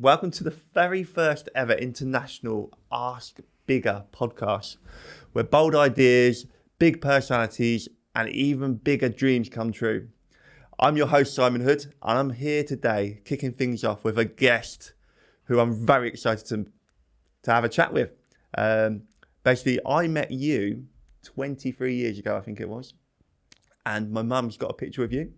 Welcome to the very first ever international Ask Bigger podcast, where bold ideas, big personalities, and even bigger dreams come true. I'm your host, Simon Hood, and I'm here today kicking things off with a guest who I'm very excited to have a chat with. Basically, I met you 23 years ago, I think it was, and my mum's got a picture of you,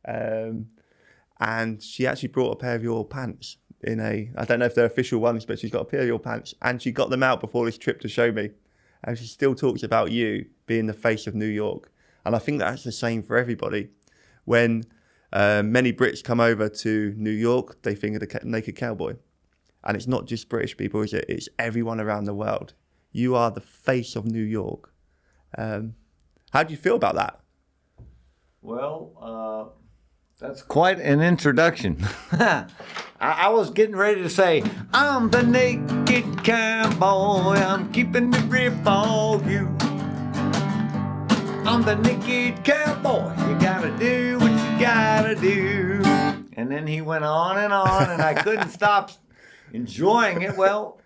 and she actually brought a pair of your pants. I don't know if they're official ones, but she's got a pair of your pants, and she got them out before this trip to show me. And she still talks about you being the face of New York. And I think that's the same for everybody. When many Brits come over to New York, they think of the Naked Cowboy. And it's not just British people, is it? It's everyone around the world. You are the face of New York. How do you feel about that? Well, that's quite an introduction. I was getting ready to say, I'm the naked cowboy, I'm keeping the grip on you. I'm the naked cowboy, you gotta do what you gotta do. And then he went on, and I couldn't stop enjoying it. Well,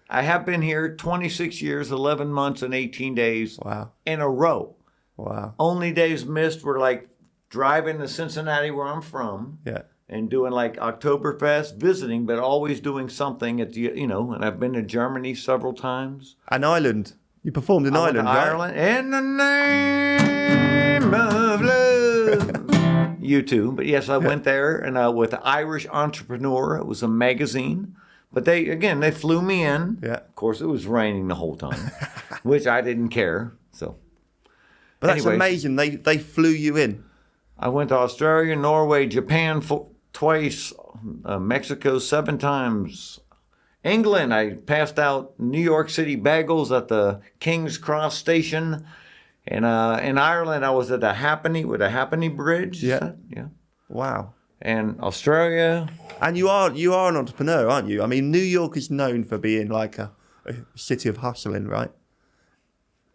I have been here 26 years, 11 months, and 18 days in a row. Wow. Only days missed were like driving to Cincinnati, where I'm from. Yeah. And doing like Oktoberfest, visiting, but always doing something at the, and I've been to Germany several times. And Ireland. You performed in Ireland, right? Ireland. In the name of love. You too. But yes, I went there and with Irish Entrepreneur. It was a magazine. But they flew me in. Yeah. Of course, it was raining the whole time, which I didn't care. So. But that's amazing. They flew you in. I went to Australia, Norway, Japan twice, Mexico 7 times. England, I passed out New York City bagels at the King's Cross station. And in Ireland, I was at the Happany Bridge. Yeah. Yeah. Wow. And Australia. And you are an entrepreneur, aren't you? I mean, New York is known for being like a city of hustling, right?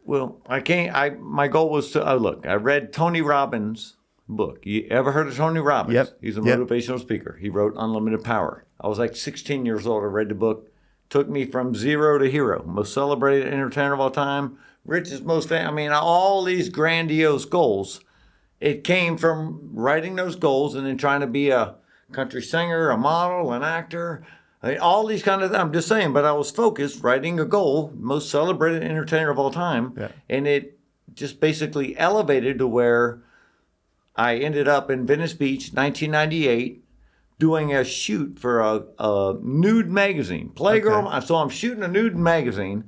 Well, my goal was to, I read Tony Robbins' book. You ever heard of Tony Robbins? Yep. He's a motivational speaker. He wrote Unlimited Power. I was like 16 years old. I read the book. Took me from zero to hero. Most celebrated entertainer of all time. Richest, most famous. I mean, all these grandiose goals. It came from writing those goals and then trying to be a country singer, a model, an actor. I mean, all these kind of things. I'm just saying, but I was focused, writing a goal, most celebrated entertainer of all time. Yeah. And it just basically elevated to where I ended up in Venice Beach, 1998, doing a shoot for a nude magazine. Playgirl. Okay. So I'm shooting a nude magazine.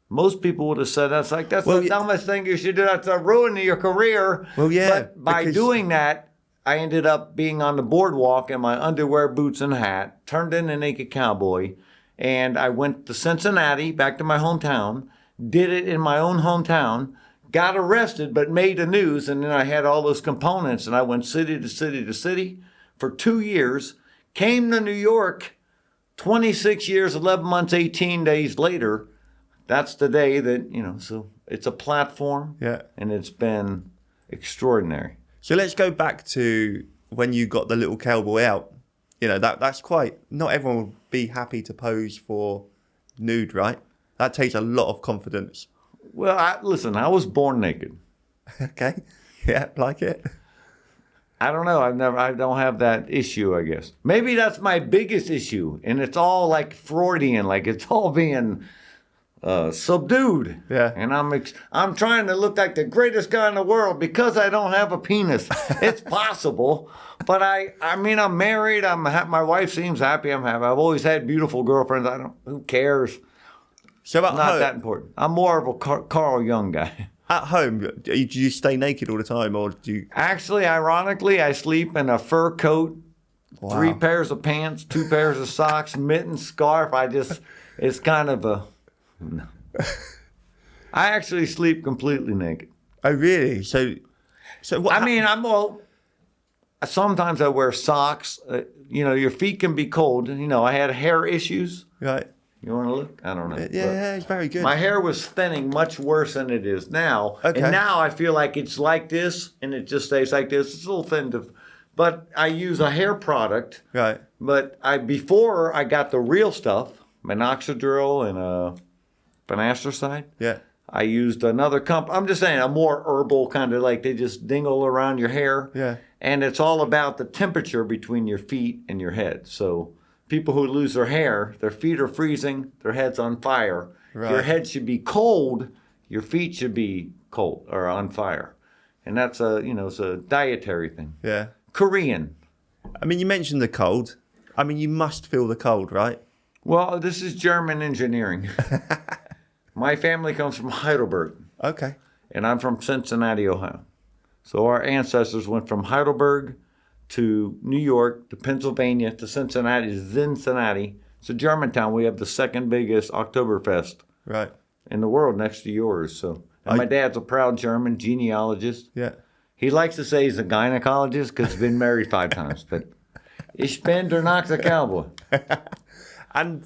Most people would have said that's the dumbest thing you should do. That's ruining your career. Well, yeah. But by doing that, I ended up being on the boardwalk in my underwear, boots, and hat, turned in a Naked Cowboy, and I went to Cincinnati, back to my hometown, did it in my own hometown, got arrested, but made the news, and then I had all those components, and I went city to city to city for 2 years, came to New York 26 years, 11 months, 18 days later. That's the day that, so it's a platform, and it's been extraordinary. So let's go back to when you got the little cowboy out. That's quite, not everyone will be happy to pose for nude, right? That takes a lot of confidence. Well, I was born naked. Okay. Yeah, like it. I don't know. I don't have that issue, I guess. Maybe that's my biggest issue. And it's all like Freudian, like it's all being subdued. Yeah. And I'm trying to look like the greatest guy in the world because I don't have a penis. It's possible. But I'm married. My wife seems happy. I'm happy. I've always had beautiful girlfriends. Who cares? So it's not that important. I'm more of a Carl Jung guy. At home, do you stay naked all the time, or do you? Actually, ironically, I sleep in a fur coat, 3 pairs of pants, 2 pairs of socks, mittens, scarf. It's kind of a. No. I actually sleep completely naked. Oh, really? So what? Sometimes I wear socks. Your feet can be cold. I had hair issues. Right. You want to look? I don't know. Yeah, it's very good. My hair was thinning much worse than it is now. Okay. And now I feel like it's like this, and it just stays like this. It's a little thin but I use a hair product. Right. But before I got the real stuff, minoxidil and finasteride. Yeah. I used another I'm just saying a more herbal kind of like they just dingle around your hair. Yeah. And it's all about the temperature between your feet and your head. So people who lose their hair, their feet are freezing, their head's on fire. Right. Your head should be cold, your feet should be cold or on fire. And that's it's a dietary thing. Yeah. Korean. I mean, you mentioned the cold. I mean, you must feel the cold, right? Well, this is German engineering. My family comes from Heidelberg. Okay. And I'm from Cincinnati, Ohio. So our ancestors went from Heidelberg to New York to Pennsylvania to Cincinnati. It's a German town. We have the second biggest Oktoberfest Right. in the world next to yours. So, and my dad's a proud German genealogist. Yeah. He likes to say he's a gynecologist because he's been married 5 times. But ich bin der Naked Cowboy. And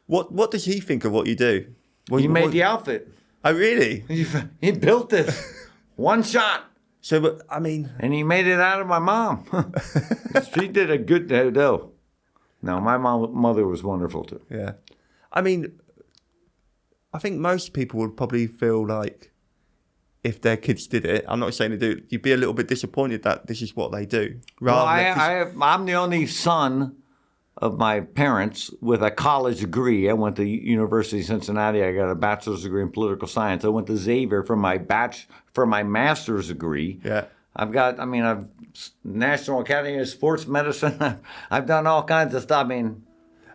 what does he think of what you do? He made the outfit. Oh, really? He built this. One shot. So, but, I mean... And he made it out of my mom. She did a good though. No, my mother was wonderful too. Yeah. I mean, I think most people would probably feel like if their kids did it, I'm not saying they do, you'd be a little bit disappointed that this is what they do. Well, I'm the only son of my parents with a college degree. I went to University of Cincinnati. I got a bachelor's degree in political science. I went to Xavier for my master's degree. Yeah. I've National Academy of Sports Medicine. I've done all kinds of stuff.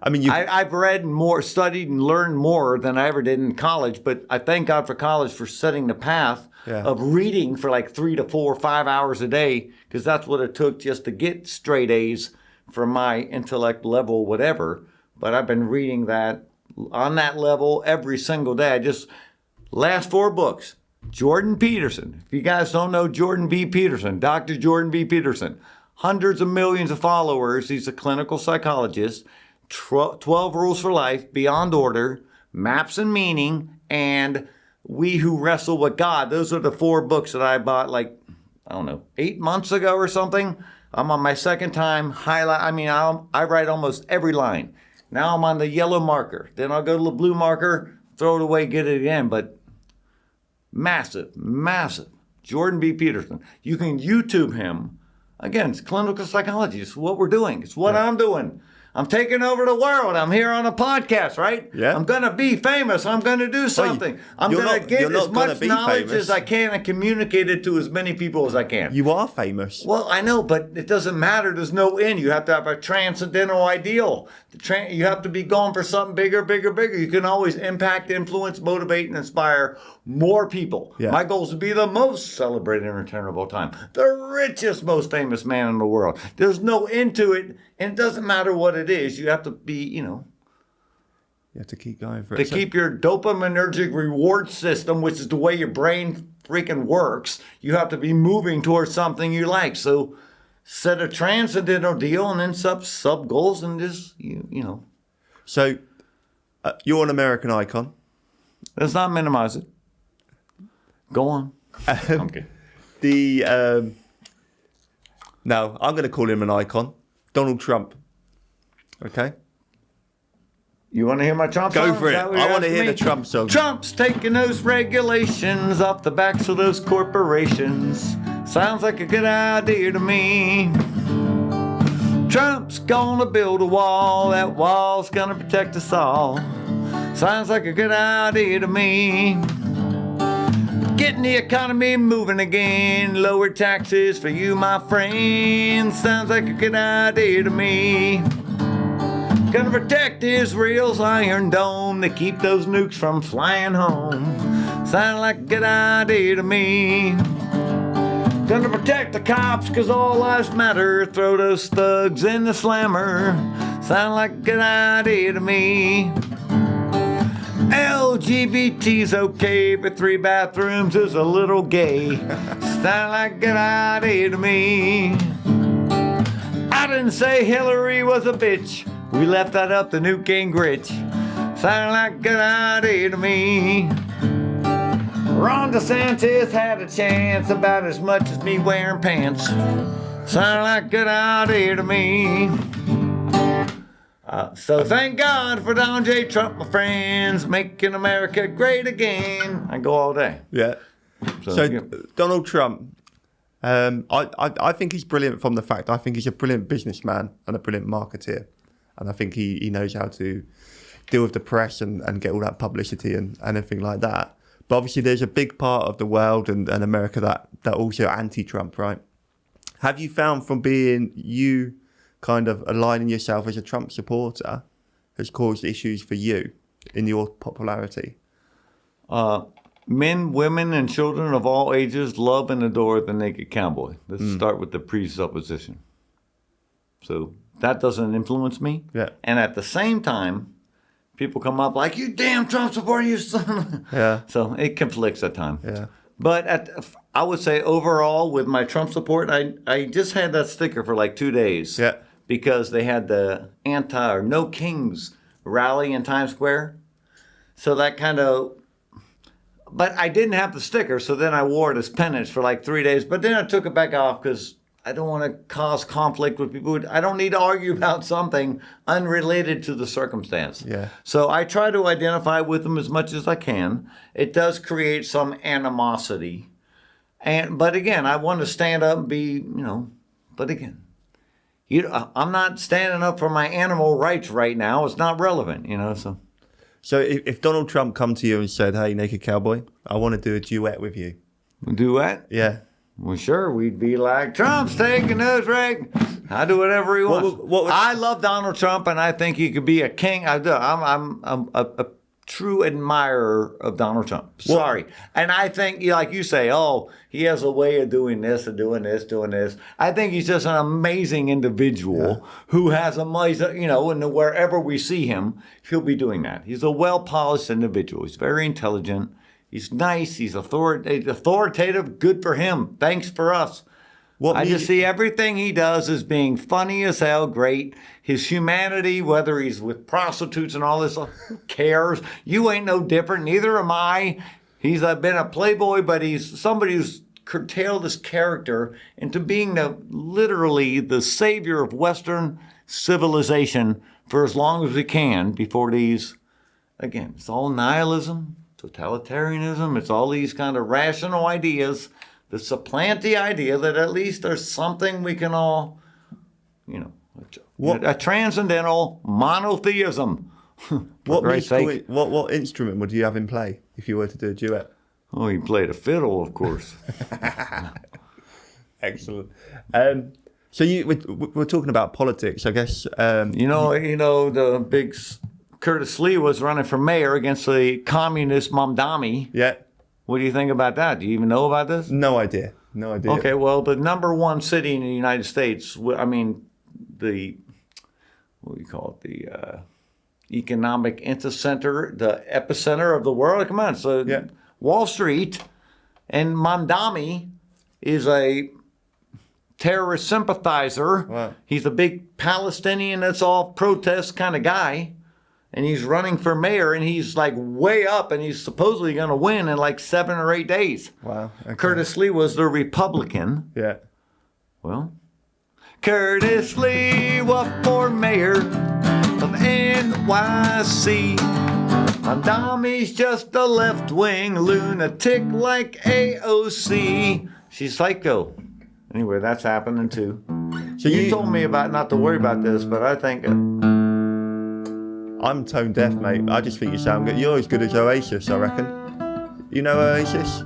I've read more, studied, and learned more than I ever did in college. But I thank God for college for setting the path of reading for like 3 to 4 or 5 hours a day, because that's what it took just to get straight A's for my intellect level, whatever. But I've been reading that on that level every single day. Last 4 books. Jordan Peterson. If you guys don't know Jordan B. Peterson, Dr. Jordan B. Peterson, hundreds of millions of followers. He's a clinical psychologist. 12 Rules for Life, Beyond Order, Maps and Meaning, and We Who Wrestle with God. Those are the 4 books that I bought 8 months ago or something. I'm on my second time. I write almost every line. Now I'm on the yellow marker. Then I'll go to the blue marker, throw it away, get it again. But massive, massive. Jordan B. Peterson. You can YouTube him. Again, it's clinical psychology. It's what we're doing. It's what I'm doing. I'm taking over the world. I'm here on a podcast, right? Yeah. I'm going to be famous. I'm going to do something. I'm going to get as much knowledge as I can and communicate it to as many people as I can. You are famous. Well, I know, but it doesn't matter. There's no end. You have to have a transcendental ideal. You have to be going for something bigger, bigger, bigger. You can always impact, influence, motivate, and inspire more people. Yeah. My goal is to be the most celebrated entertainer of all time. The richest, most famous man in the world. There's no end to it. And it doesn't matter what it is. You have to be, You have to keep going for it. To keep your dopaminergic reward system, which is the way your brain freaking works, you have to be moving towards something you like. So set a transcendental deal and then sub goals and just, So you're an American icon. Let's not minimize it. Go on. Okay. No, I'm going to call him an icon. Donald Trump. Okay? You want to hear my Trump song? Go for it. I want to hear the Trump song. Trump's taking those regulations off the backs of those corporations. Sounds like a good idea to me. Trump's gonna build a wall. That wall's gonna protect us all. Sounds like a good idea to me. Getting the economy moving again. Lower taxes for you, my friend. Sounds like a good idea to me. Gonna protect Israel's Iron Dome to keep those nukes from flying home. Sounds like a good idea to me. Gonna protect the cops cause all lives matter. Throw those thugs in the slammer. Sound like a good idea to me. LGBT's okay, but 3 bathrooms is a little gay. Sound like a good idea to me. I didn't say Hillary was a bitch. We left that up to Newt Gingrich. Sound like a good idea to me. Ron DeSantis had a chance about as much as me wearing pants. Sound like a good idea to me. So thank God for Donald J. Trump, my friends, making America great again. I go all day. Yeah. So Donald Trump, I think he's brilliant from the fact I think he's a brilliant businessman and a brilliant marketeer. And I think he knows how to deal with the press and get all that publicity and everything like that. But obviously there's a big part of the world and America that also anti-Trump, right? Have you found from being you kind of aligning yourself as a Trump supporter has caused issues for you in your popularity? Men, women, and children of all ages love and adore the Naked Cowboy. Let's start with the presupposition. So that doesn't influence me. Yeah. And at the same time, people come up like, you damn Trump supporter, you son. Yeah. So it conflicts at times. Yeah. But I would say overall with my Trump support, I just had that sticker for like 2 days. Yeah. Because they had the anti or no kings rally in Times Square. So that kind of, but I didn't have the sticker. So then I wore it as penance for like 3 days. But then I took it back off because I don't want to cause conflict with people. I don't need to argue about something unrelated to the circumstance. Yeah. So I try to identify with them as much as I can. It does create some animosity. But again, I want to stand up and be, but again, I'm not standing up for my animal rights right now. It's not relevant, so. So if Donald Trump come to you and said, hey, Naked Cowboy, I want to do a duet with you. Duet? Yeah. Well, sure, we'd be like, Trump's taking us, Rick. I do whatever he wants. I love Donald Trump, and I think he could be a king. I do. I'm a true admirer of Donald Trump. Sorry. And I think, like you say, he has a way of doing this and doing this, doing this. I think he's just an amazing individual who has and wherever we see him, he'll be doing that. He's a well-polished individual. He's very intelligent. He's nice. He's authoritative. Good for him. Thanks for us. I just see everything he does as being funny as hell, great. His humanity, whether he's with prostitutes and all this, who cares? You ain't no different. Neither am I. He's been a playboy, but he's somebody who's curtailed his character into being literally the savior of Western civilization for as long as we can before these, again, it's all nihilism, totalitarianism. It's all these kind of rational ideas that supplant the idea that at least there's something we can all, a transcendental monotheism. What instrument would you have him play if you were to do a duet? Oh, he played a fiddle, of course. Excellent. So we're talking about politics, I guess. The big Curtis Lee was running for mayor against the communist Mamdani. Yeah. What do you think about that? Do you even know about this? No idea. Okay, well, the number one city in the United States, what do you call it? The economic epicenter, the epicenter of the world. Come on, so Wall Street, and Mamdani is a terrorist sympathizer. Wow. He's a big Palestinian that's all protest kind of guy. And he's running for mayor, and he's like way up, and he's supposedly going to win in like 7 or 8 days. Wow. Okay. Curtis Lee was the Republican. Yeah. Well, Curtis Lee was for mayor of NYC. Mamdami's just a left-wing lunatic like AOC. She's psycho. Anyway, that's happening too. So you told me about not to worry about this, but I think... I'm tone deaf, mate. I just think you sound good. You're as good as Oasis, I reckon. You know Oasis?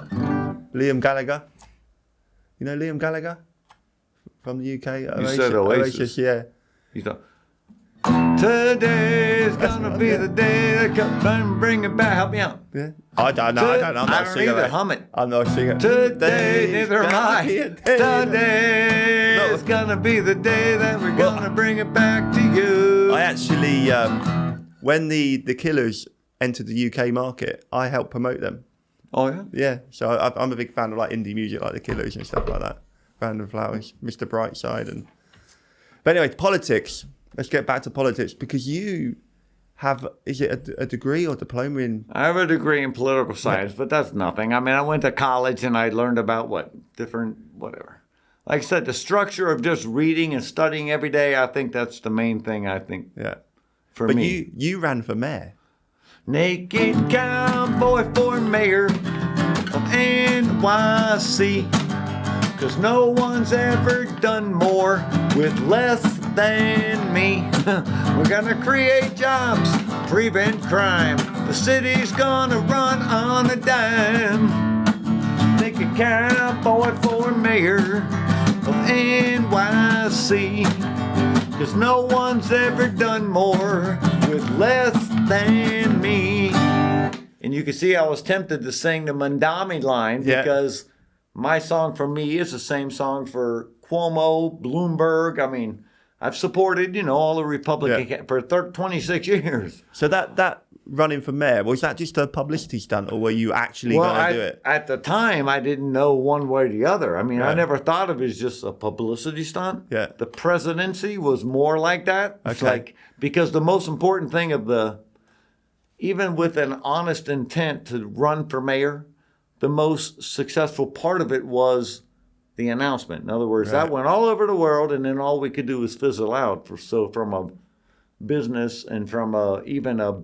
Liam Gallagher? You know Liam Gallagher? From the UK? You said Oasis. Yeah. You thought, today's gonna be the day that comes and bring it back. Help me out. Yeah. I don't know. I'm not I don't either. Hum it. I'm not a singer. Today, neither am I. Today's gonna be the day that we're gonna bring it back to you. I actually... when the Killers entered the UK market, I helped promote them. Oh, yeah? Yeah. So I'm a big fan of like indie music, like the Killers and stuff like that. Random Flowers, Mr. Brightside. But anyway, politics. Let's get back to politics because you have, is it a degree or diploma in? I have a degree in political science, but that's nothing. I mean, I went to college and I learned about whatever. like I said, the structure of just reading and studying every day, I think that's the main thing, I think, Yeah. for But me. you ran for mayor. Naked cowboy for mayor of NYC. 'Cause no one's ever done more with less than me. We're gonna create jobs, prevent crime. The city's gonna run on a dime. Naked cowboy for mayor of NYC. 'Cause no one's ever done more with less than me. And you can see I was tempted to sing the Mandami line because my song for me is the same song for Cuomo, Bloomberg. I mean, I've supported, all the Republican for 26 years. So that running for mayor, was that just a publicity stunt, or were you actually going to do it? At the time, I didn't know one way or the other. I mean, I Yeah. never thought of it as just a publicity stunt. Yeah. The presidency was more like that. It's Okay. like, because the most important thing even with an honest intent to run for mayor, the most successful part of it was the announcement. In other words, that went all over the world, and then all we could do was fizzle out. So from a business and from even a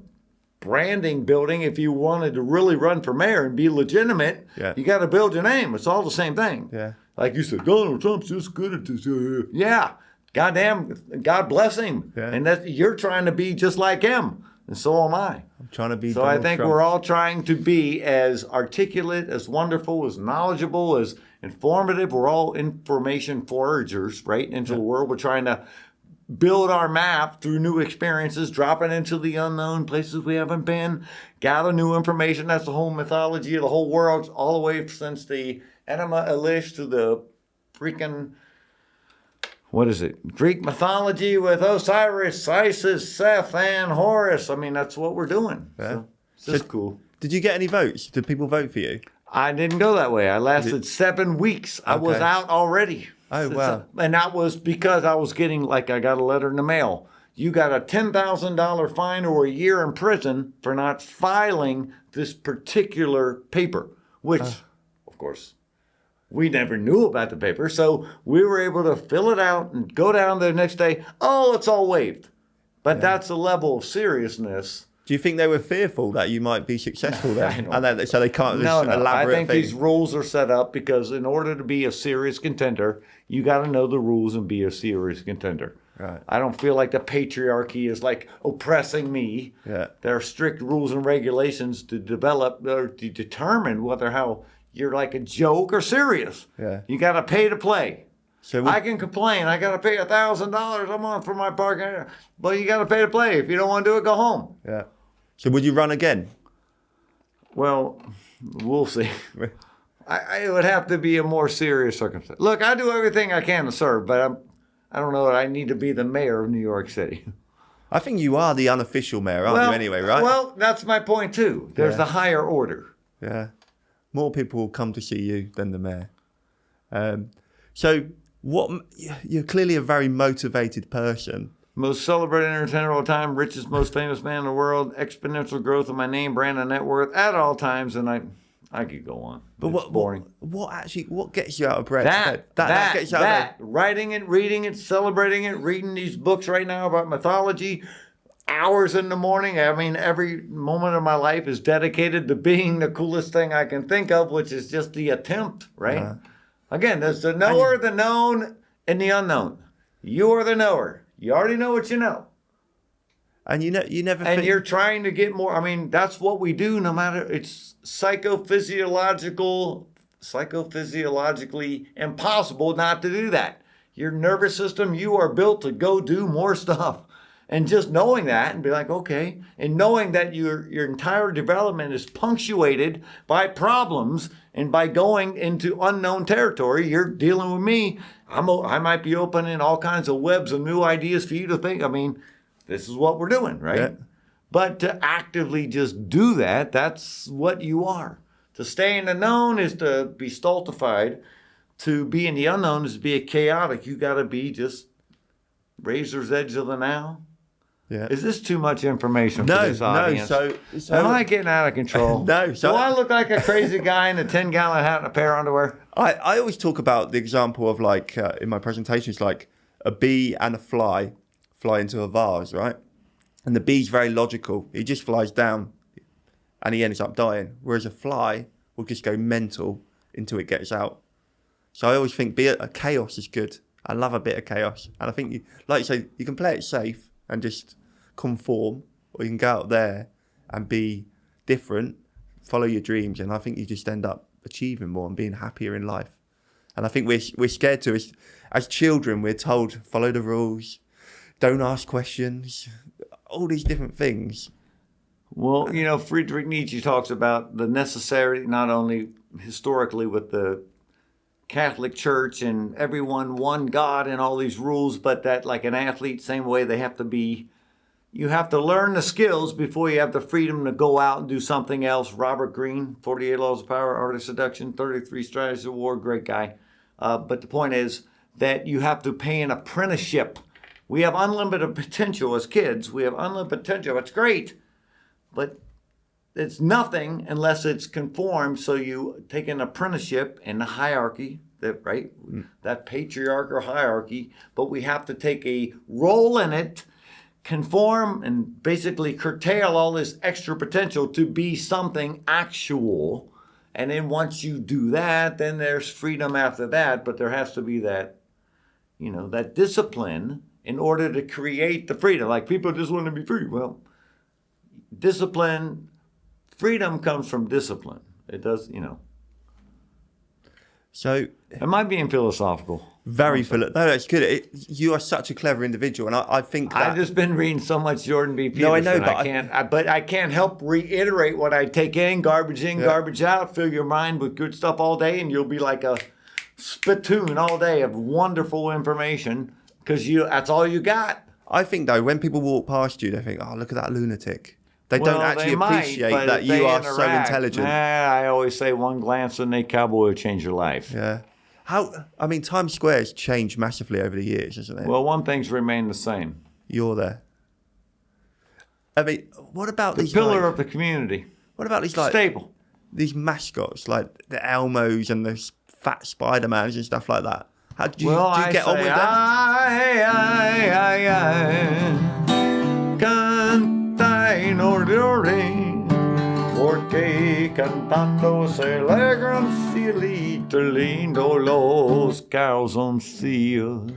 branding building, if you wanted to really run for mayor and be legitimate, you got to build your name. It's all the same thing. Yeah. Like you said, Donald Trump's just good at this. Yeah. Goddamn, God bless him. Yeah. And you're trying to be just like him. And so am I. I'm trying to be So Donald I think Trump. we're all trying to be as articulate, as wonderful, as knowledgeable, as informative. We're all information foragers, right, into the world. We're trying to build our map through new experiences, dropping into the unknown, places we haven't been, gather new information. That's the whole mythology of the whole world, all the way since the Enema Elish to the freaking, what is it? Greek mythology with Osiris, Isis, Seth, and Horus. I mean, that's what we're doing. Yeah. So it's just cool. Did you get any votes? Did people vote for you? I didn't go that way. I lasted 7 weeks. I was Okay. out already. Oh, wow. And that was because I was getting, I got a letter in the mail. You got a $10,000 fine or a year in prison for not filing this particular paper, which, of course, we never knew about the paper. So we were able to fill it out and go down there the next day. Oh, it's all waived. But that's a level of seriousness. Do you think they were fearful that you might be successful there? I don't And then, so they can't No, just elaborate I think thing? these rules are set up because in order to be a serious contender, you got to know the rules and be a serious contender. Right. I don't feel like the patriarchy is oppressing me. Yeah. There are strict rules and regulations to develop or to determine how you're like a joke or serious. Yeah. You got to pay to play. So I can complain. I got to pay $1,000 a month for my parking. But you got to pay to play. If you don't want to do it, go home. yeah. So would you run again? Well, we'll see. It would have to be a more serious circumstance. Look, I do everything I can to serve, but I don't know that I need to be the mayor of New York City. I think you are the unofficial mayor, aren't you? Anyway, right? Well, that's my point too. There's the higher order. Yeah. More people will come to see you than the mayor. So you're clearly a very motivated person. Most celebrated entertainer of all time, richest, most famous man in the world, exponential growth of my name, brand, and net worth at all times, and I could go on. But It's boring. What gets you out of breath? That gets you out of breath. writing it, reading it, celebrating it, reading these books right now about mythology, hours in the morning. I mean, every moment of my life is dedicated to being the coolest thing I can think of, which is just the attempt, right? Again, there's the knower, the known, and the unknown. You are the knower. You already know what you know. And you never And think... you're trying to get more. I mean, that's what we do no matter. It's psychophysiologically impossible not to do that. Your nervous system, you are built to go do more stuff. And just knowing that and be like, okay, and knowing that your entire development is punctuated by problems and by going into unknown territory, you're dealing with me. I might be opening all kinds of webs of new ideas for you to think. I mean, this is what we're doing, right? Yeah. But to actively just do that, that's what you are. To stay in the known is to be stultified. To be in the unknown is to be chaotic. You got to be just razor's edge of the now. Yeah. Is this too much information No, for this audience? So Am I getting out of control? No, so Do I look like a crazy guy in a 10-gallon hat and a pair of underwear? I always talk about the example of like in my presentations, like a bee and a fly into a vase, right? And the bee's very logical. He just flies down and he ends up dying. Whereas a fly will just go mental until it gets out. So I always think a chaos is good. I love a bit of chaos. And I think, like you say, you can play it safe and just conform, or you can go out there and be different, follow your dreams. And I think you just end up achieving more and being happier in life. And I think we're scared to. As children, we're told, follow the rules, don't ask questions, all these different things. Well, Friedrich Nietzsche talks about the necessity, not only historically with the Catholic Church and everyone one God and all these rules, but that like an athlete, same way you have to learn the skills before you have the freedom to go out and do something else. Robert Greene, 48 Laws of Power, Art of Seduction, 33 Strategies of War, great guy. But the point is that you have to pay an apprenticeship. We have unlimited potential as kids. We have unlimited potential. It's great. But it's nothing unless it's conformed. So you take an apprenticeship in the hierarchy, that patriarchal hierarchy, but we have to take a role in it, conform, and basically curtail all this extra potential to be something actual. And then once you do that, then there's freedom after that. But there has to be that, that discipline in order to create the freedom. Like people just want to be free. Well, freedom comes from discipline. It does, So, am I being philosophical? No, that's good. You are such a clever individual, and I think that... I've just been reading so much Jordan B. Peterson. No, I know, but I can't help reiterate what I take in, garbage out. Fill your mind with good stuff all day, and you'll be like a spittoon all day of wonderful information because that's all you got. I think though, when people walk past you, they think, "Oh, look at that lunatic." They don't actually appreciate that you are so intelligent. I always say one glance at Naked Cowboy will change your life. Yeah. Times Square has changed massively over the years, hasn't it? Well, one thing's remained the same. You're there. What about the pillar of the community? What about these stable? These mascots like the Elmos and the fat Spider-Mans and stuff like that. How do you get on with them? Canta in ordine, porque cantando se alegran cielito lindo los calzoncillos.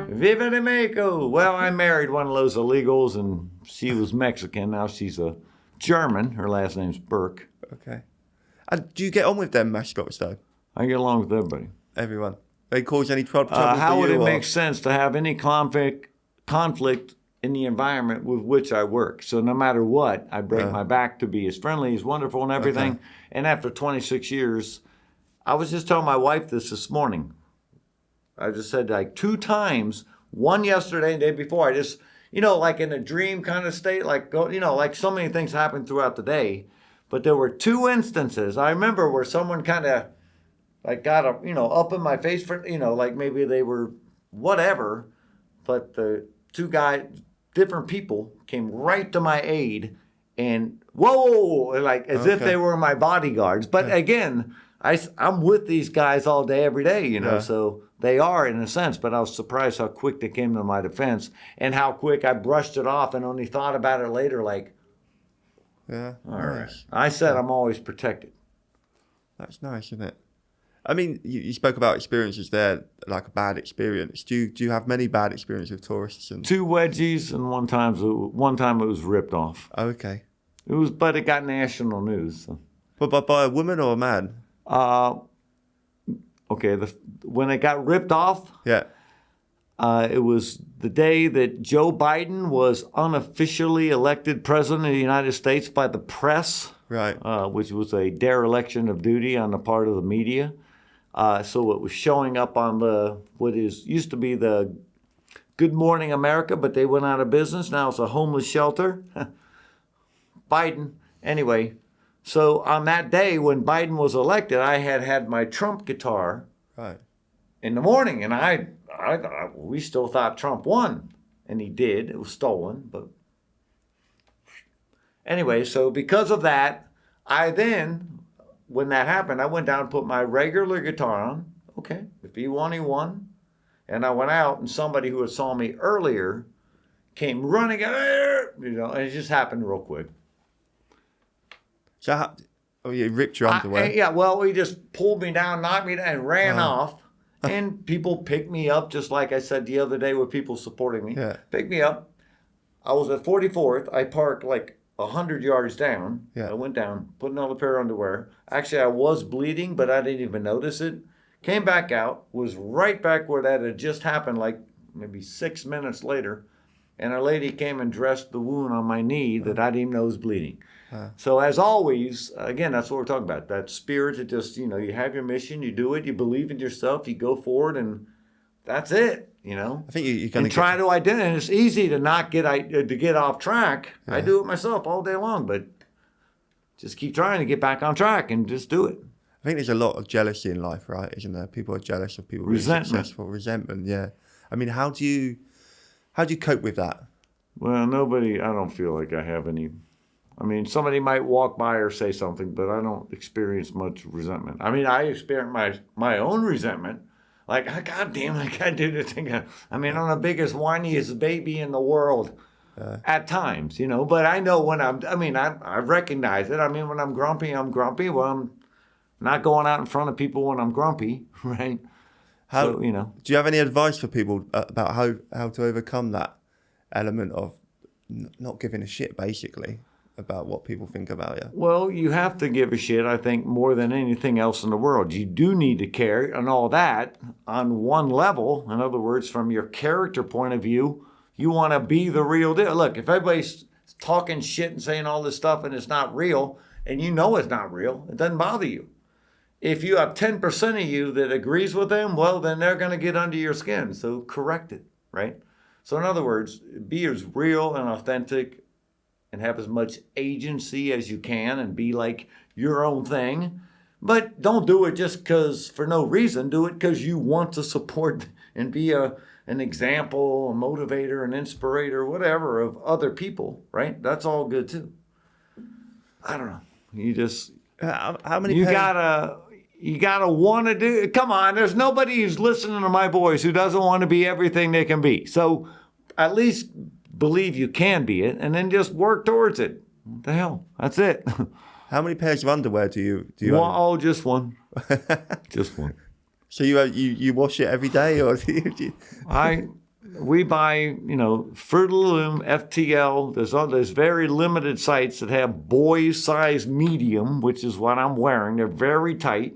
Viva de Mexico! Well, I married one of those illegals, and she was Mexican. Now she's a German. Her last name's Burke. Okay. And do you get on with them mascots though? I get along with everybody. Everyone. They cause any trouble how would it make sense to have any conflict in the environment with which I work? So no matter what, I break my back to be as friendly, as wonderful and everything. Okay. And after 26 years, I was just telling my wife this morning. I just said like 2 times, one yesterday and the day before, I just, like in a dream kind of state, like so many things happen throughout the day. But there were 2 instances I remember where someone kind of like got up in my face for, like maybe they were whatever, but the 2 guys, different people came right to my aid and whoa, like as if they were my bodyguards. But again, I'm with these guys all day, every day, so they are in a sense, but I was surprised how quick they came to my defense and how quick I brushed it off and only thought about it later, like, all right. I said I'm always protected. That's nice, isn't it? I mean, you spoke about experiences there, like a bad experience. Do you have many bad experiences with tourists? 2 wedgies, and one time it was ripped off. Oh, okay. But it got national news. So. But by a woman or a man? Okay. When it got ripped off. Yeah. It was the day that Joe Biden was unofficially elected president of the United States by the press. Right. Which was a dereliction of duty on the part of the media. So it was showing up on what used to be the Good Morning America, but they went out of business. Now it's a homeless shelter. Biden. Anyway, so on that day when Biden was elected, I had my Trump guitar in the morning, and we still thought Trump won, and he did. It was stolen, but Anyway, so because of that, when that happened, I went down and put my regular guitar on. Okay, if he won, he won. And I went out, and somebody who had saw me earlier came running, and it just happened real quick. So, you ripped your underwear? Yeah, well, he just pulled me down, knocked me down, and ran off. And people picked me up, just like I said the other day with people supporting me. Yeah. Picked me up. I was at 44th. I parked like 100 yards down. Yeah. I went down, put another pair of underwear. Actually, I was bleeding, but I didn't even notice it. Came back out, was right back where that had just happened, like maybe 6 minutes later. And a lady came and dressed the wound on my knee that I didn't even know was bleeding. So as always, again, that's what we're talking about. That spirit to just, you have your mission, you do it, you believe in yourself, you go forward, and that's it, I think you're going to try to identify. And it's easy to not get off track. Yeah. I do it myself all day long, but just keep trying to get back on track and just do it. I think there's a lot of jealousy in life, right? Isn't there? People are jealous of people being successful. Resentment, yeah. I mean, how do you cope with that? Well, I don't feel like I have any. I mean, somebody might walk by or say something, but I don't experience much resentment. I mean, I experience my own resentment. Like, God damn, I can't do this thing. I mean, I'm the biggest, whiniest baby in the world at times, But I know when I recognize it. I mean, when I'm grumpy, I'm grumpy. Well, I'm not going out in front of people when I'm grumpy, right? Do you have any advice for people about how to overcome that element of not giving a shit, basically, about what people think about you? Well, you have to give a shit, I think, more than anything else in the world. You do need to care and all that on one level. In other words, from your character point of view, you want to be the real deal. Look, if everybody's talking shit and saying all this stuff and it's not real, and you know it's not real, it doesn't bother you. If you have 10% of you that agrees with them, well, then they're going to get under your skin. So correct it, right? So in other words, be as real and authentic and have as much agency as you can and be like your own thing. But don't do it just because for no reason. Do it because you want to support and be an example, a motivator, an inspirator, whatever, of other people, right? That's all good too. I don't know. You just... How many... You gotta want to do... Come on, there's nobody who's listening to my voice who doesn't want to be everything they can be. So at least... believe you can be it, and then just work towards it. What the hell? That's it. How many pairs of underwear do you own? Oh, just one. Just one. So you wash it every day, or do you... We buy, Fruit of the Loom, FTL. There's very limited sites that have boys size medium, which is what I'm wearing. They're very tight,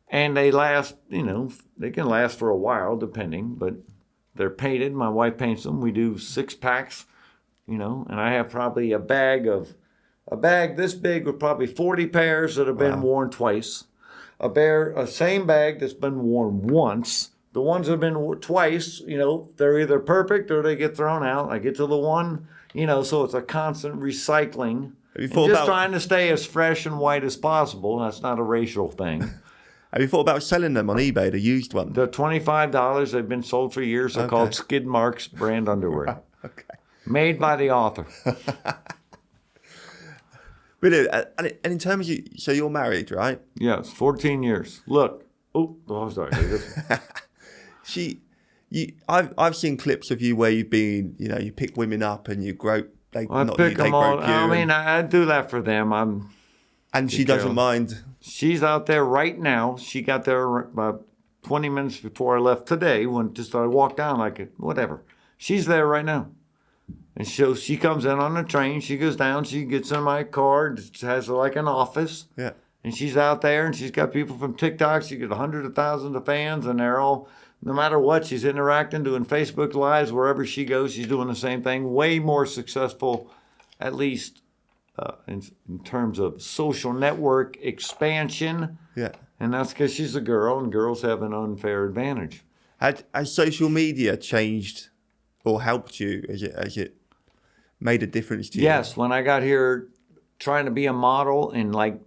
and they last. They can last for a while, depending, but. They're painted. My wife paints them. We do 6 packs, and I have probably a bag this big with probably 40 pairs that have been worn twice. A same bag that's been worn once. The ones that have been worn twice, they're either perfect or they get thrown out. I get to the one, so it's a constant recycling. Trying to stay as fresh and white as possible. That's not a racial thing. Have you thought about selling them on eBay, the used ones? They're $25. They've been sold for years. They're called Skid Marks brand underwear. Okay. Made by the author. Brilliant. And in terms of, so you're married, right? Yes, 14 years. Look. Oh, sorry. I've seen clips of you where you've been, you pick women up and you grope. I pick them all. I mean, I do that for them. And she doesn't mind. She's out there right now. She got there about 20 minutes before I left today when just I walked down like whatever. She's there right now. And so she comes in on the train. She goes down. She gets in my car. It has like an office. Yeah. And she's out there and she's got people from TikTok. She got hundreds of thousands of fans and they're all, no matter what, she's interacting, doing Facebook Lives. Wherever she goes, she's doing the same thing. Way more successful, at least in terms of social network expansion. Yeah. And that's because she's a girl and girls have an unfair advantage. Has social media changed or helped you? Has it made a difference to you? Yes. When I got here trying to be a model in like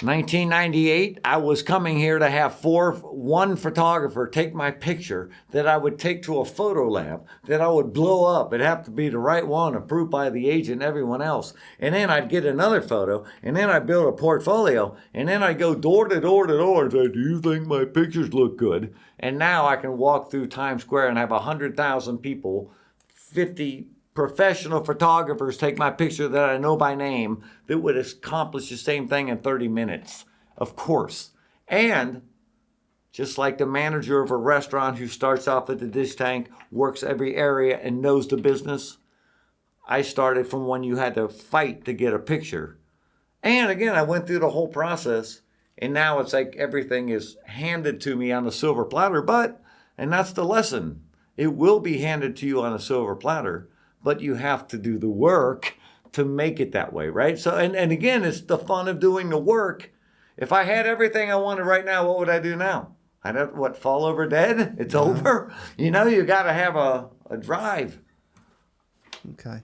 1998, I was coming here to have one photographer take my picture that I would take to a photo lab that I would blow up. It'd have to be the right one, approved by the agent and everyone else. And then I'd get another photo, and then I'd build a portfolio, and then I'd go door to door to door and say, do you think my pictures look good? And now I can walk through Times Square and have 100,000 people, 50 professional photographers take my picture that I know by name that would accomplish the same thing in 30 minutes, of course. And just like the manager of a restaurant who starts off at the dish tank, works every area and knows the business, I started from when you had to fight to get a picture. And again, I went through the whole process, and now it's like everything is handed to me on a silver platter, and that's the lesson. It will be handed to you on a silver platter, but you have to do the work to make it that way, right? So, and again, it's the fun of doing the work. If I had everything I wanted right now, what would I do now? I'd have, fall over dead? It's over? You got to have a drive. Okay.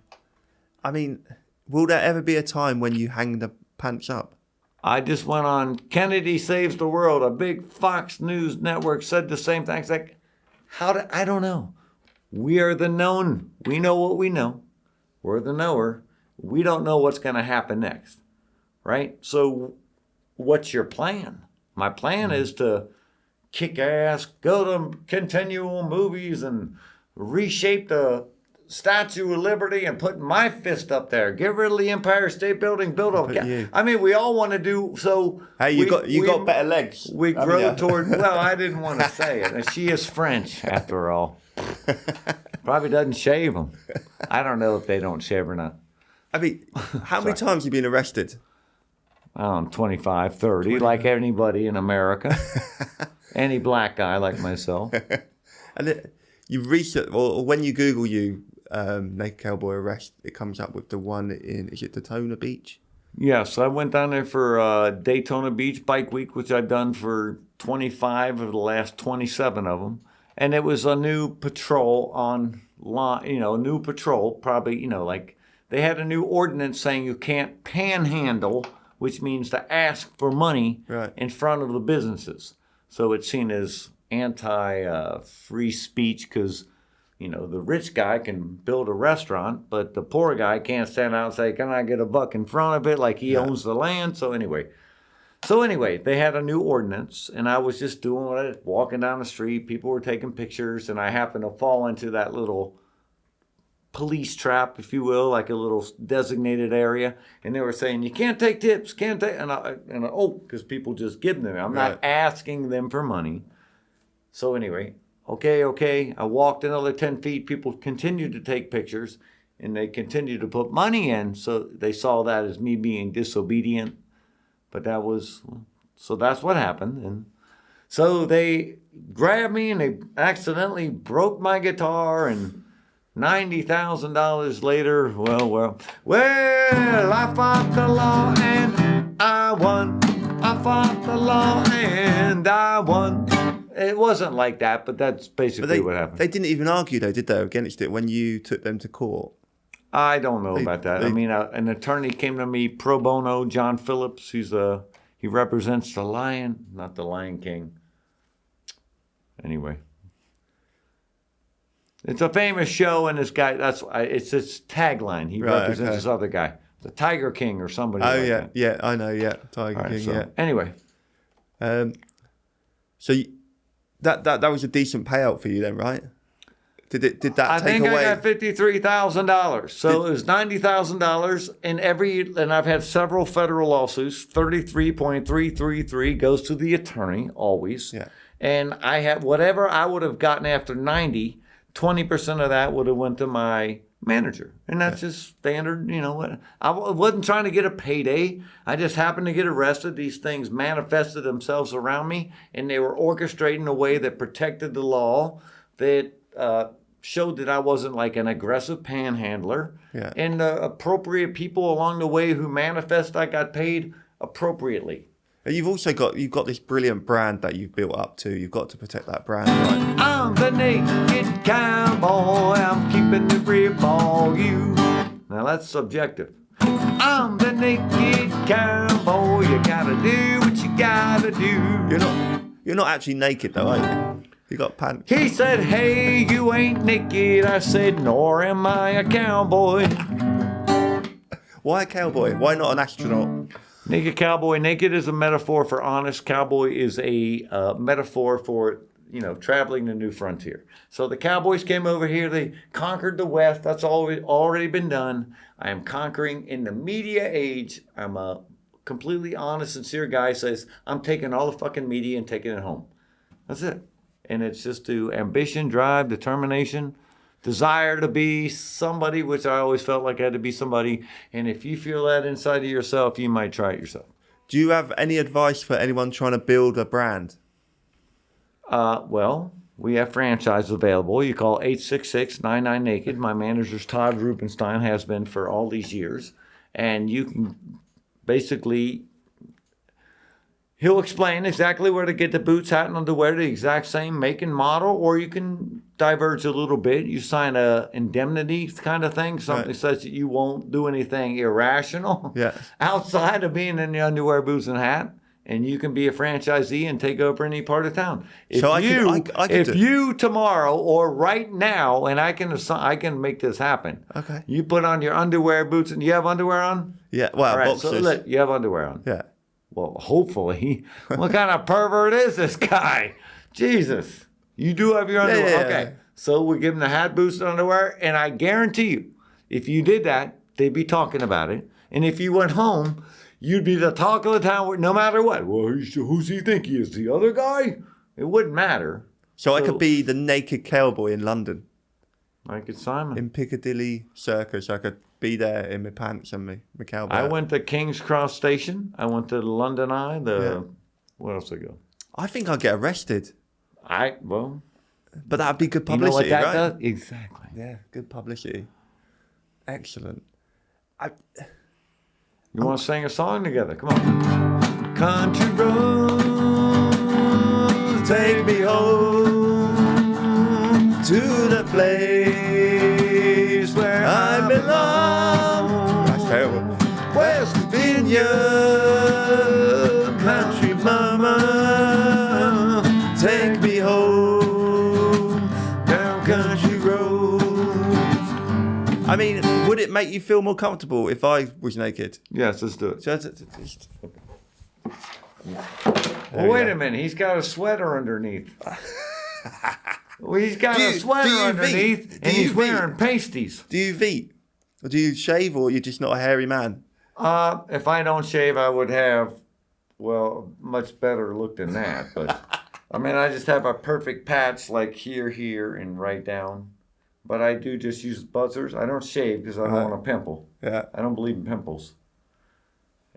I mean, will there ever be a time when you hang the pants up? I just went on Kennedy Saves the World. A big Fox News network said the same thing. It's like, I don't know. We are the known. We know what we know. We're the knower. We don't know what's going to happen next, right? So what's your plan? My plan is to kick ass, go to continual movies and reshape the Statue of Liberty and put my fist up there. Get rid of the Empire State Building, build a... I mean, we all want to do so. Hey, you got better legs. We grow toward... Well, I didn't want to say it. She is French, after all. Probably doesn't shave them. I don't know if they don't shave or not. I mean, how many times have you been arrested? 25, 30, like anybody in America. Any black guy like myself. And you research, or when you Google Naked Cowboy arrest, it comes up with the one in, is it Daytona Beach? Yes, I went down there for Daytona Beach Bike Week, which I've done for 25 of the last 27 of them. And it was a new patrol on line, new patrol, probably, like they had a new ordinance saying you can't panhandle, which means to ask for money in front of the businesses. So it's seen as anti-free speech because, the rich guy can build a restaurant, but the poor guy can't stand out and say, can I get a buck in front of it? Like he owns the land. So anyway, they had a new ordinance, and I was just walking down the street. People were taking pictures, and I happened to fall into that little police trap, if you will, like a little designated area. And they were saying, you can't take tips, because people just give them. I'm not asking them for money. So anyway, okay. I walked another 10 feet. People continued to take pictures, and they continued to put money in. So they saw that as me being disobedient. But that's what happened. And so they grabbed me and they accidentally broke my guitar, and $90,000 later, well, I fought the law and I won. I fought the law and I won. It wasn't like that, but that's basically what happened. They didn't even argue though, did they, against it when you took them to court? I don't know about that. An attorney came to me pro bono, John Phillips. He represents the Lion, not the Lion King. Anyway, it's a famous show, and this guy, it's his tagline. He represents this other guy, the Tiger King or somebody. Oh like that. Yeah, I know. Yeah, Tiger King. So, anyway, so that was a decent payout for you then, right? Did that take away? I think I got $53,000. So it was $90,000, and I've had several federal lawsuits. 33.333 goes to the attorney always. Yeah. And I had whatever I would have gotten after 90, 20% of that would have went to my manager, and that's just standard. I wasn't trying to get a payday. I just happened to get arrested. These things manifested themselves around me, and they were orchestrated in a way that protected the law, that showed that I wasn't like an aggressive panhandler. Yeah. And appropriate people along the way who manifest I got paid appropriately. And you've also got this brilliant brand that you've built up too. You've got to protect that brand, right? I'm the naked cowboy. I'm keeping it real for you. Now that's subjective. I'm the naked cowboy. You gotta do what you gotta do. You're not actually naked though, are you? You got pants. He said, hey, you ain't naked. I said, nor am I a cowboy. Why a cowboy? Why not an astronaut? Naked cowboy. Naked is a metaphor for honest. Cowboy is a metaphor for, traveling the new frontier. So the cowboys came over here. They conquered the West. That's already been done. I am conquering in the media age. I'm a completely honest, sincere guy. Says, I'm taking all the fucking media and taking it home. That's it. And it's just to ambition, drive, determination, desire to be somebody, which I always felt like I had to be somebody. And if you feel that inside of yourself, you might try it yourself. Do you have any advice for anyone trying to build a brand? Well, we have franchise available. You call 866-99-NAKED. My manager's Todd Rubenstein, has been for all these years. And you can basically... He'll explain exactly where to get the boots, hat, and underwear, the exact same make and model, or you can diverge a little bit. You sign a indemnity kind of thing, something such that you won't do anything irrational outside of being in the underwear, boots, and hat, and you can be a franchisee and take over any part of town. If you tomorrow or right now, and I can make this happen. Okay. You put on your underwear, boots, and you have underwear on? Yeah. Well, right, boxers. so look, you have underwear on. Yeah. Well, hopefully. What kind of pervert is this guy? Jesus. You do have your underwear. Yeah. Okay. So we give him the hat, boots, and underwear. And I guarantee you, if you did that, they'd be talking about it. And if you went home, you'd be the talk of the town no matter what. Well, who's he think he is? The other guy? It wouldn't matter. So I could be the naked cowboy in London. Naked Simon. In Piccadilly Circus, I could be there in my pants and my cowboy. I went to King's Cross Station. I went to the London Eye. Where else did I go? I think I'd get arrested. But that'd be good publicity, you know what that right? does? Exactly. Yeah, good publicity. Excellent. You want to sing a song together? Come on. Country roads take me home To the place where I belong. That's terrible. West Virginia, country mama, Take me home. down country roads. I mean, would it make you feel more comfortable if I was naked? Yes, let's do it. Well, wait a minute. He's got a sweater underneath. Well, he's got a sweater underneath, and he's wearing pasties. Do you veet? Or do you shave, or you're just not a hairy man? If I don't shave, I would have, much better look than that. But, I just have a perfect patch like here, and right down. But I do just use buzzers. I don't shave because I don't want a pimple. Yeah. I don't believe in pimples.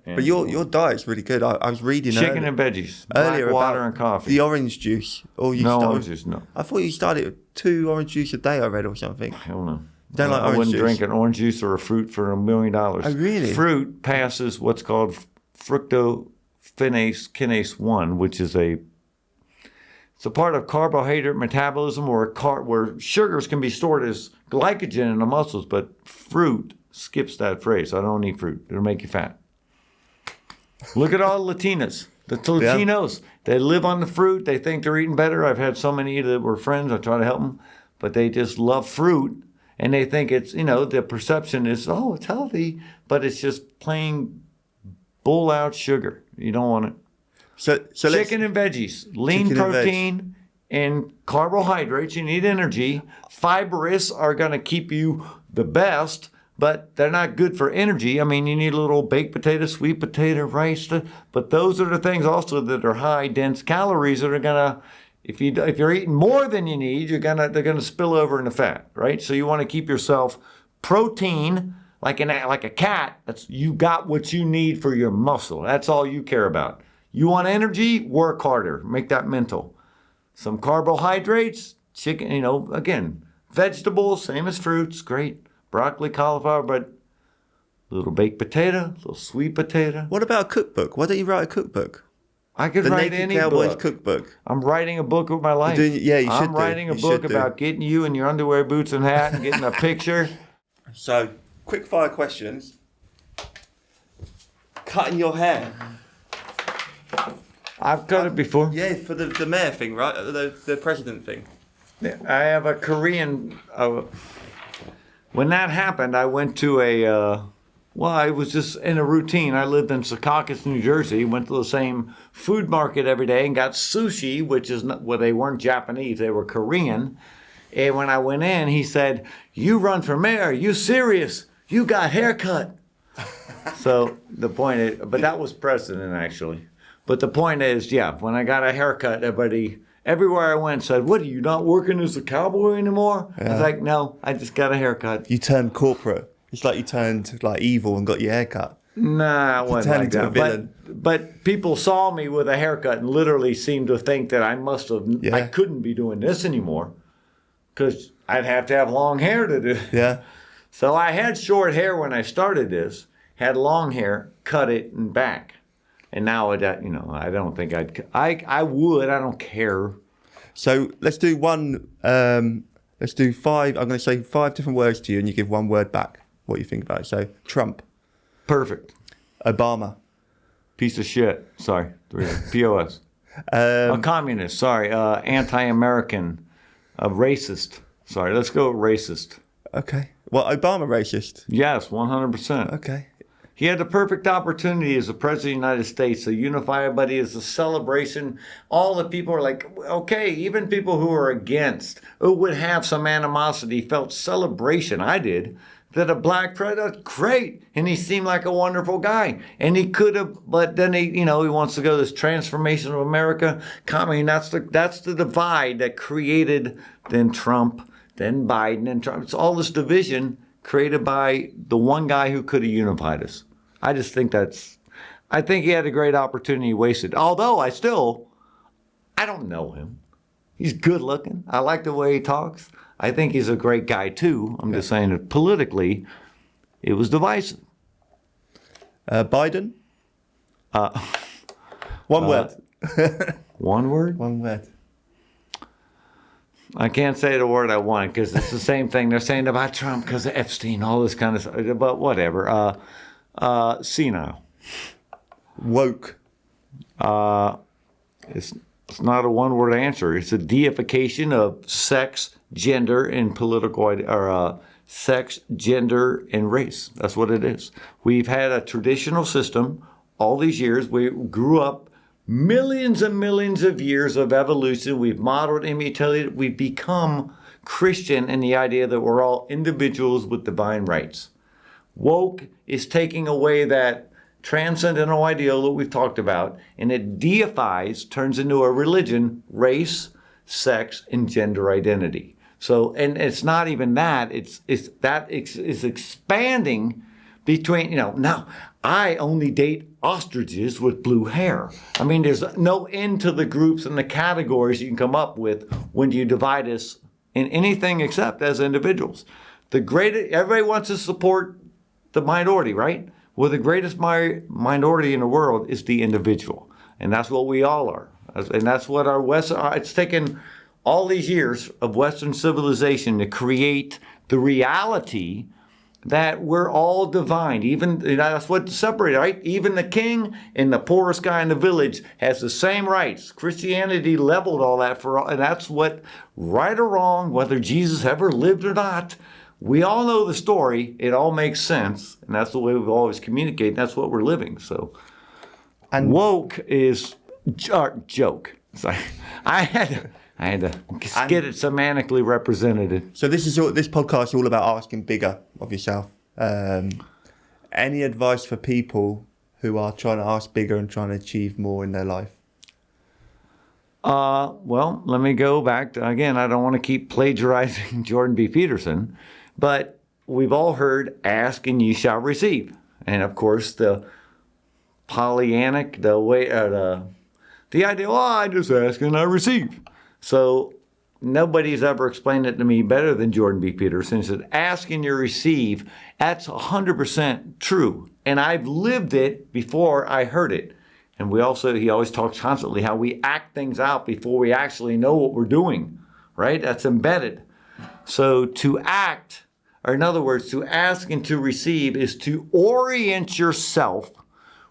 But your diet's really good. I was reading chicken and veggies, black water and coffee. The orange juice. Or orange juice, no. I thought you started with 2 orange juice a day. I read or something. I don't know. Don't like I orange wouldn't juice. drink an orange juice or a fruit for $1 million. Oh, really? Fruit passes what's called fructokinase kinase 1, which is it's a part of carbohydrate metabolism where sugars can be stored as glycogen in the muscles, but fruit skips that phrase. I don't eat fruit. It'll make you fat. Look at all the Latinas. The Latinos, They live on the fruit. They think they're eating better. I've had so many that were friends. I try to help them. But they just love fruit. And they think it's, the perception is, it's healthy. But it's just plain bull out sugar. You don't want it. So chicken and veggies. Lean protein and carbohydrates. You need energy. Fibrous are going to keep you the best. But they're not good for energy. You need a little baked potato, sweet potato, rice. But those are the things also that are high, dense calories that are gonna, if you're eating more than you need, they're gonna spill over into fat, right? So you want to keep yourself protein, like a cat. You got what you need for your muscle. That's all you care about. You want energy? Work harder. Make that mental. Some carbohydrates, chicken. Again, vegetables, same as fruits, great. Broccoli, cauliflower, but a little baked potato, a little sweet potato. What about a cookbook? Why don't you write a cookbook? I could write any Naked Cowboy's book. Cookbook. I'm writing a book of my life. You should I'm writing a book about getting you in your underwear, boots, and hat, and getting a picture. So, quick fire questions. cutting your hair. I've cut it before. Yeah, for the mayor thing, right? The president thing. I have a Korean. When that happened, I went to I was just in a routine. I lived in Secaucus, New Jersey. Went to the same food market every day and got sushi, which is not, well, they weren't Japanese, they were Korean. And when I went in, he said, "You run for mayor? You serious? You got haircut." So the point is, but that was president actually. But the point is, yeah, when I got a haircut, everywhere I went said, "What, are you not working as a cowboy anymore?" I was like, "No, I just got a haircut." You turned corporate. It's like you turned like evil and got your hair cut. Nah, it wasn't like into a that. villain. But people saw me with a haircut and literally seemed to think that I couldn't be doing this anymore because I'd have to have long hair to do. Yeah. So I had short hair when I started this, had long hair, cut it and back. And now, I don't think I would. I don't care. So let's do one. Let's do 5. I'm going to say 5 different words to you, and you give one word back. What you think about it? So Trump, Perfect. Obama, Piece of shit. Sorry. POS. A communist. Sorry. Anti-American. A racist. Sorry. Let's go racist. Okay. Well, Obama racist. Yes, 100%. Okay. He had the perfect opportunity as the president of the United States to unify everybody as a celebration. All the people are like, okay, even people who are against, who would have some animosity, felt celebration. I did. That a black president, great. And he seemed like a wonderful guy. And he could have, but then he wants to go this transformation of America. I mean, that's the divide that created then Trump, then Biden, and Trump. It's all this division created by the one guy who could have unified us. I just think I think he had a great opportunity wasted. Although I don't know him. He's good looking. I like the way he talks. I think he's a great guy too. I'm just saying that politically, it was divisive. Biden? One word. One word? One word. I can't say the word I want because it's the same thing they're saying about Trump because of Epstein, all this kind of stuff. But whatever. Senile. Woke. It's not a one-word answer. It's a deification of sex, gender, and sex, gender, and race. That's what it is. We've had a traditional system all these years. We grew up millions and millions of years of evolution. We've modeled, imitated. We've become Christian in the idea that we're all individuals with divine rights. Woke is taking away that transcendental ideal that we've talked about, and it deifies, turns into a religion, race, sex, and gender identity. So, and it's not even that, it's expanding between, now I only date ostriches with blue hair. I mean, there's no end to the groups and the categories you can come up with when you divide us in anything except as individuals. Everybody wants to support the minority, right? Well, the greatest minority in the world is the individual. And that's what we all are. And that's what it's taken all these years of Western civilization to create the reality that we're all divine. Even, that's what separates, right? Even the king and the poorest guy in the village has the same rights. Christianity leveled all that and that's what, right or wrong, whether Jesus ever lived or not, we all know the story. It all makes sense, and that's the way we've always communicated. That's what we're living. So, and woke is joke. Sorry, I had to get it semantically represented. So this podcast is all about asking bigger of yourself. Any advice for people who are trying to ask bigger and trying to achieve more in their life? Well, let me go back to, again, I don't want to keep plagiarizing Jordan B. Peterson. But we've all heard, ask and ye shall receive. And of course, the Pollyannic, the idea, I just ask and I receive. So nobody's ever explained it to me better than Jordan B. Peterson. He said, ask and you receive. That's 100% true. And I've lived it before I heard it. And he always talks constantly how we act things out before we actually know what we're doing, right? That's embedded. So to act, or in other words, to ask and to receive is to orient yourself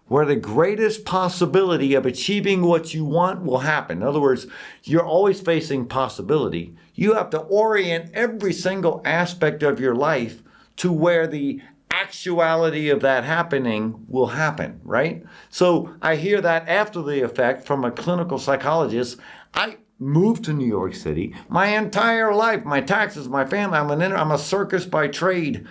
where the greatest possibility of achieving what you want will happen. In other words, you're always facing possibility. You have to orient every single aspect of your life to where the actuality of that happening will happen, right? So I hear that after the effect from a clinical psychologist. I moved to New York City my entire life, my taxes, my family. I'm a circus by trade.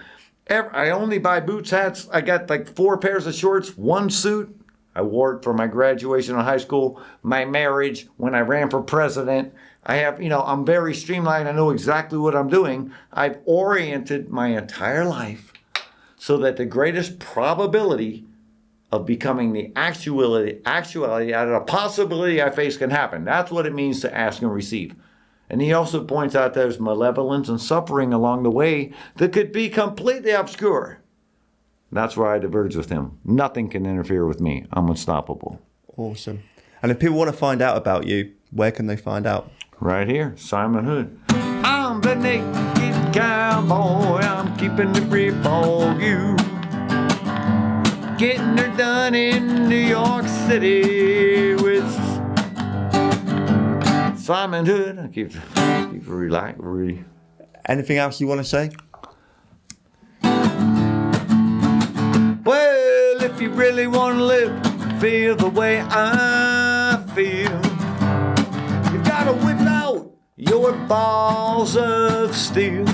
I only buy boots, hats. I got like 4 pairs of shorts, 1 suit. I wore it for my graduation in high school, my marriage, when I ran for president. I have, I'm very streamlined. I know exactly what I'm doing. I've oriented my entire life so that the greatest probability of becoming the actuality out of a possibility I face can happen. That's what it means to ask and receive. And he also points out there's malevolence and suffering along the way that could be completely obscure. That's where I diverge with him. Nothing can interfere with me. I'm unstoppable. Awesome. And if people want to find out about you, where can they find out? Right here, Simon Hood. I'm the naked cowboy. I'm keeping it real for you. Getting her done in New York City with Simon Hood. I keep relaxed. Anything else you want to say? Well, if you really want to live, feel the way I feel, you've got to whip out your balls of steel.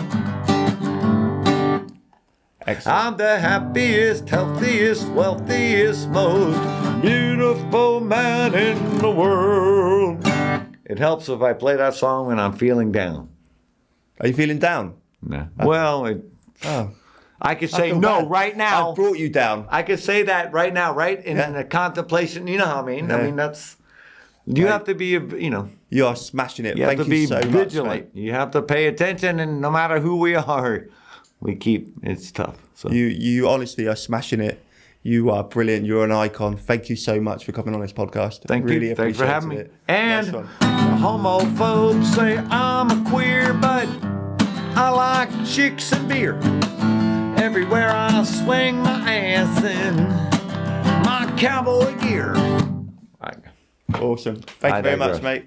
Excellent. I'm the happiest, healthiest, wealthiest, most beautiful man in the world. It helps if I play that song when I'm feeling down. Are you feeling down? No. Well, I could say no bad. right now. I've brought you down. I could say that right now, right? In the contemplation, you know what I mean? Yeah. I mean, that's... You have to be, You are smashing it. You have Thank to you be so vigilant. much, mate. You have to pay attention, and no matter who we are, it's tough. So You honestly are smashing it. You are brilliant. You're an icon. Thank you so much for coming on this podcast. Thank really you. Thanks for having me. It. And Nice one. homophobes say I'm a queer, but I like chicks and beer. Everywhere I swing my ass in my cowboy gear. Awesome. Thank you very much, mate.